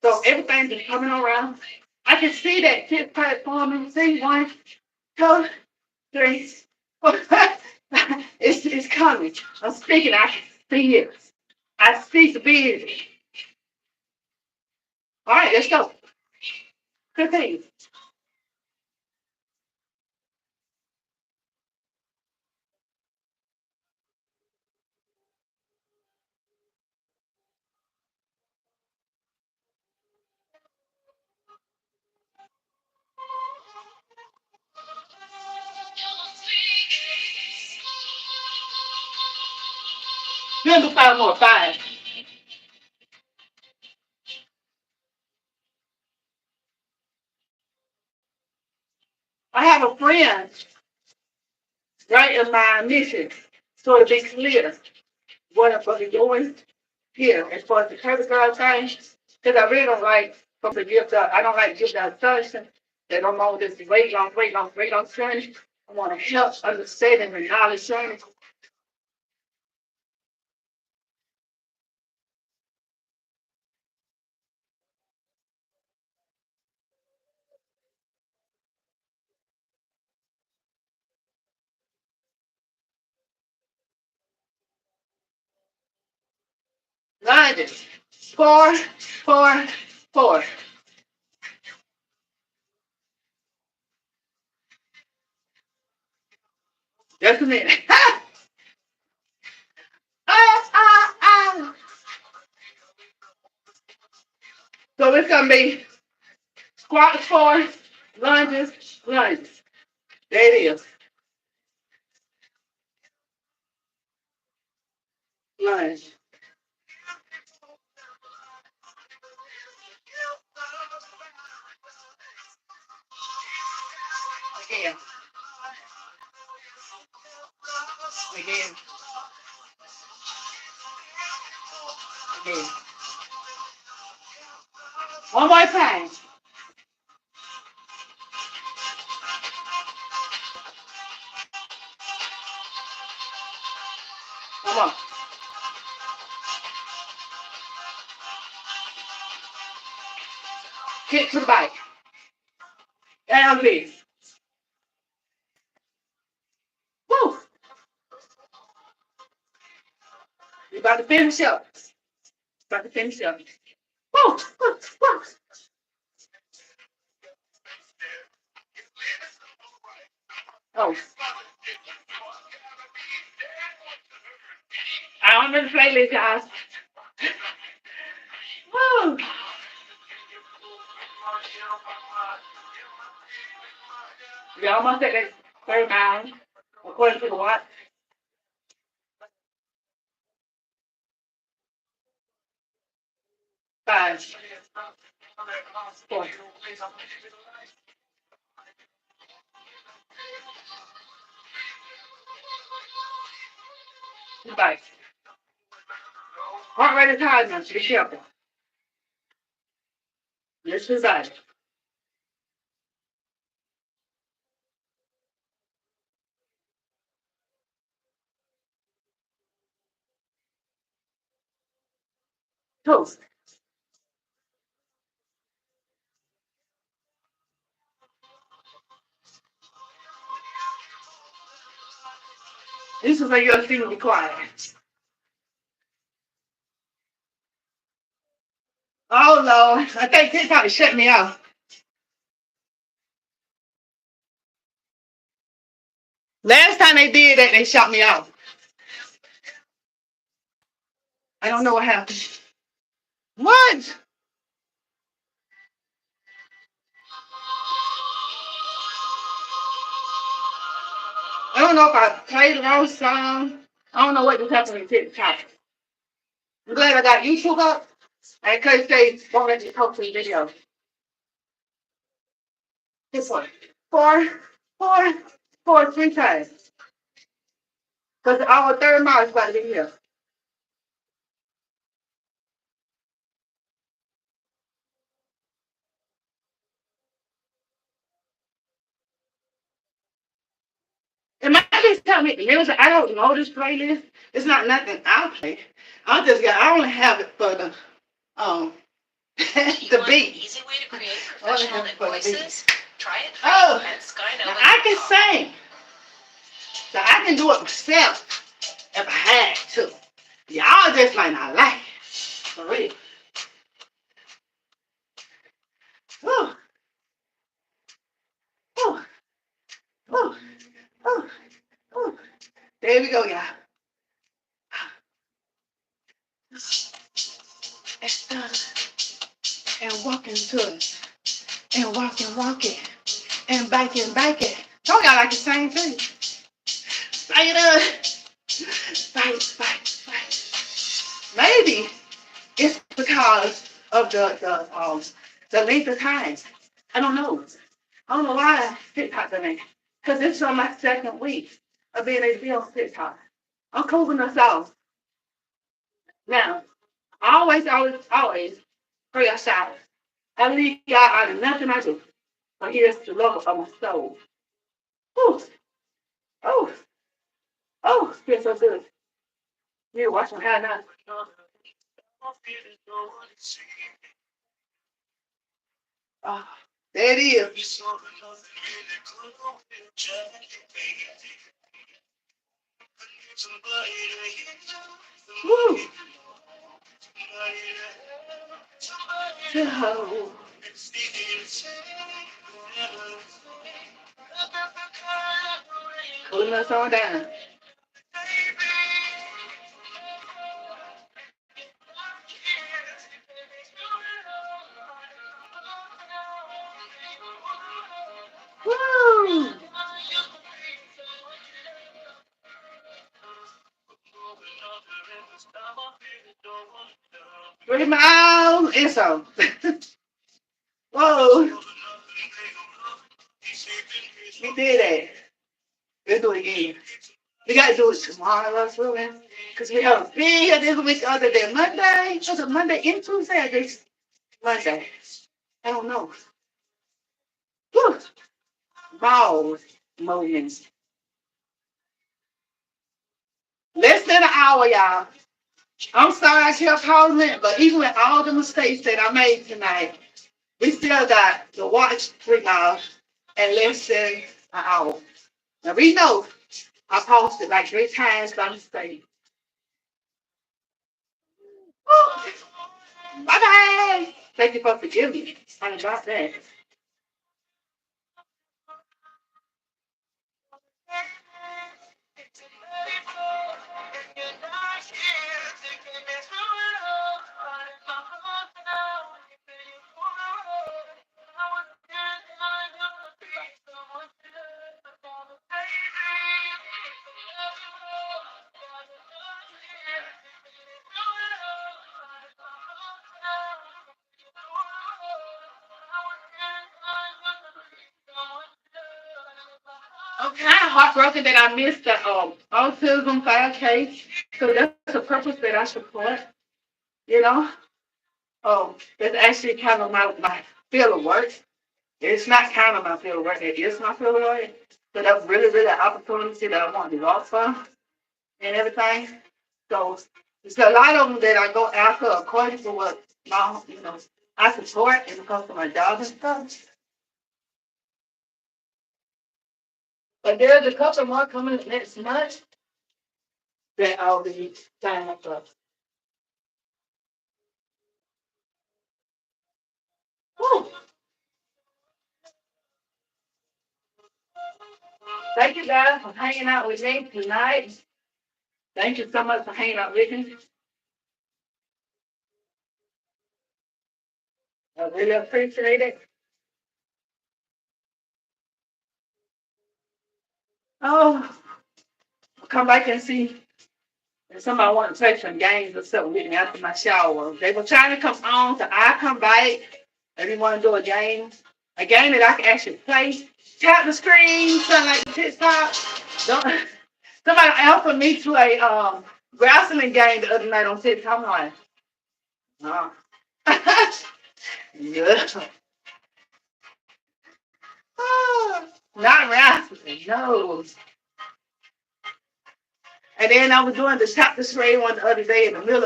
So everything's just coming around. I can see that tip platform. See, 1, 2, 3, 4. It's coming. I'm speaking. I can see it. I speak the busy. All right, let's go. Continue. Remember 5 more. 5. I have a friend right in my mission. So it'll be clear what I'm going to be doing here as far as the curvy girl thing. Because I really don't like from the gift up. I don't like to give that assumption that I'm on this weight loss journey. I want to help understanding and knowledge journey. Lunges. 4, 4, 4. Just a minute. Ah, ah, ah. So it's going to be squats 4, lunges, lunges. There it is. Lunge. Again. Again. Again. One more time. Come on. Kick to the bike. LV. Woo. You about to finish up. About to finish up. Woo. Woo. Woo. Oh, I'm in the playlist, guys. Woo. We almost at that 30 miles, according to the watch. 5, 4. Bye. Heart rate is high now, so be careful. Let's decide. Toast. This is where your feet will be quiet. Oh, Lord. I think TikTok shut me off. Last time they did that, they shut me off. I don't know what happened. What? I don't know if I played the wrong song. I don't know what just happened with TikTok. I'm glad I got YouTube up. And because they won't let you post the video. This one. 4, 4, 4, 3 times. Because our third mile is about to be here. It might be something music. I don't know this playlist. It's not nothing I play. I only have it for the um the beat. Easy way to create professional voices. Try it. Oh, I can sing. So I can do it myself if I had to. Y'all just might not like it. For real. Whew, whew, whew, whew, whew. There we go, y'all. And walking to it. And walking. And biking. Told y'all like the same thing. Fight it up. Fight. Maybe it's because of the length of time. I don't know. I don't know why TikTok done it. Because this is on my second week of being able to be on TikTok. I'm cooling us off. Now, always pray us out. I leave y'all out of nothing I do. But here's the love of my soul. Whew. Oh, feels so good. You watch my hair now. Oh, there it is. Woo. So, cooling us all down. Woo. 3 miles and so. Whoa. We did it. Let's do it again. We got to do it tomorrow, Ruben. Because we have a big this week other than Monday. Was it Monday and Tuesday? I guess Monday. I don't know. Whew. Balls moments. Less than an hour, y'all. I'm sorry I kept calling it, but even with all the mistakes that I made tonight, we still got to watch 3 miles and less than an hour. Now we know I paused it like 3 times by mistake. Bye bye. Thank you for forgiving me. I about that. I'm kind of heartbroken that I missed the autism 5K. So that's the purpose that I support. You know, that's actually kind of my field of work. It's not kind of my field of work. It is my field of work. So that's really an opportunity that I want to go for and everything. So there's a lot of them that I go after according to what my, I support and because of my job and stuff. But there's a couple more coming next month that I'll be signing up for. Whew. Thank you guys for hanging out with me tonight. Thank you so much for hanging out with me. I really appreciate it. Oh, come back and see if somebody want to play some games or something with me after my shower. They were trying to come on, so I come back. If you want to do a game that I can actually play. Tap the screen, something like TikTok. Don't Somebody offered me to a wrestling game the other night on TikTok. I'm like, no. Yeah. Not wrestling, no. And then I was doing the chapter spray one the other day in the middle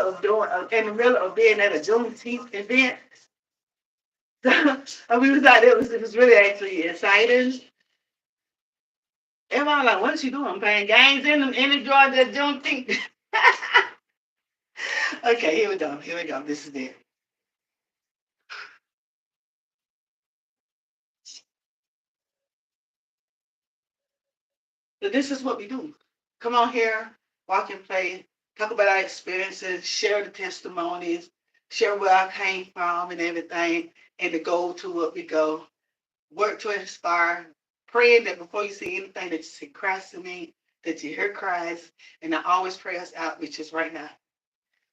of being at a Juneteenth event. And we was like, it was really actually exciting. Everyone like, what is she doing? I'm playing games in the Georgia Juneteenth. Okay, here we go. Here we go. This is it. So this is what we do. Come on here, walk and play, talk about our experiences, share the testimonies, share where I came from and everything, and the goal to what we go. Work to inspire, praying that before you see anything that you see Christ in me, that you hear Christ, and I always pray us out, which is right now.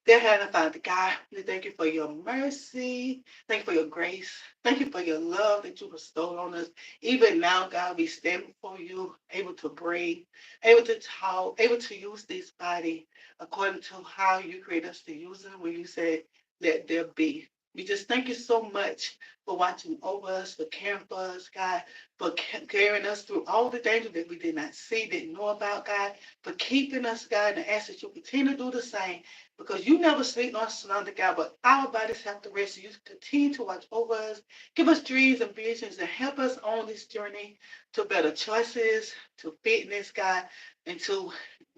Dear Heavenly Father, God, we thank you for your mercy. Thank you for your grace. Thank you for your love that you bestowed on us. Even now, God, we stand before you, able to breathe, able to talk, able to use this body according to how you create us to use it when you said, let there be. We just thank you so much for watching over us, for caring for us, God, for carrying us through all the dangers that we did not see, didn't know about, God, for keeping us, God, and ask that you continue to do the same because you never sleep nor slumber, God, but our bodies have to rest. You continue to watch over us, give us dreams and visions, and help us on this journey to better choices, to fitness, God, and to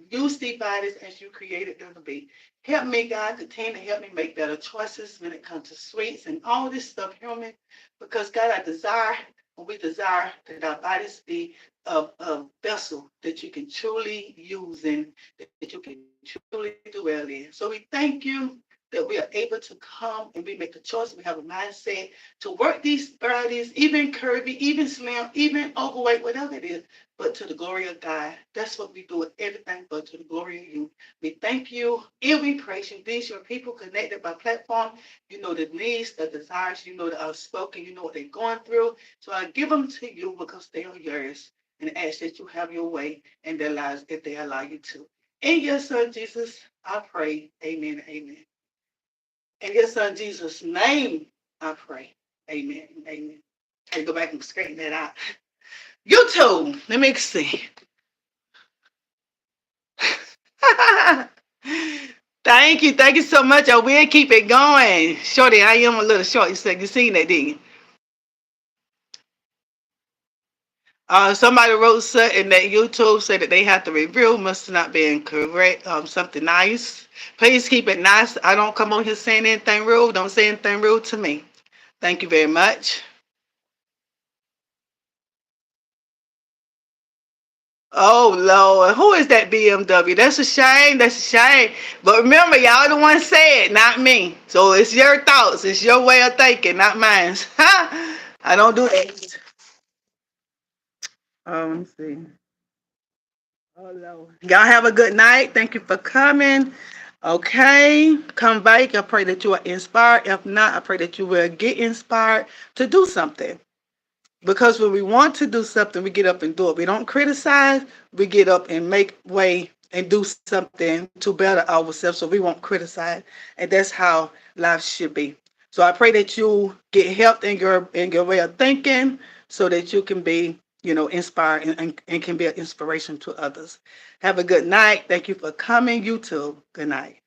use these bodies as you created them to be. Help me, God, continue to help me make better choices when it comes to sweets and all this stuff, human, because, God, I desire, and we desire that our bodies be a vessel that you can truly use and that you can truly do well in. So we thank you that we are able to come and we make the choice. We have a mindset to work these bodies, even curvy, even slim, even overweight, whatever it is, but to the glory of God. That's what we do with everything, but to the glory of you. We thank you and we praise you. These are people connected by platform. You know the needs, the desires, you know the unspoken, you know what they're going through. So I give them to you because they are yours and ask that you have your way in their lives if they allow you to. In your son Jesus, I pray. Amen. Amen. In your son Jesus' name, I pray. Amen. Amen. I had to go back and straighten that out. YouTube, let me see. Thank you so much. I will keep it going. Shorty, I am a little short. You said you seen that, didn't you? Somebody wrote something that YouTube said that they have to review must not be incorrect. Something nice. Please keep it nice. I don't come on here saying anything rude. Don't say anything rude to me. Thank you very much. Oh Lord, who is that BMW? That's a shame. That's a shame. But remember, y'all the one said, not me. So it's your thoughts. It's your way of thinking, not mine. I don't do that. Let me see. Oh Lord. Y'all have a good night. Thank you for coming. Okay, come back. I pray that you are inspired. If not, I pray that you will get inspired to do something. Because when we want to do something, we get up and do it. We don't criticize, we get up and make way and do something to better ourselves so we won't criticize. And that's how life should be. So I pray that you get help in your way of thinking so that you can be, inspired and can be an inspiration to others. Have a good night. Thank you for coming, YouTube. Good night.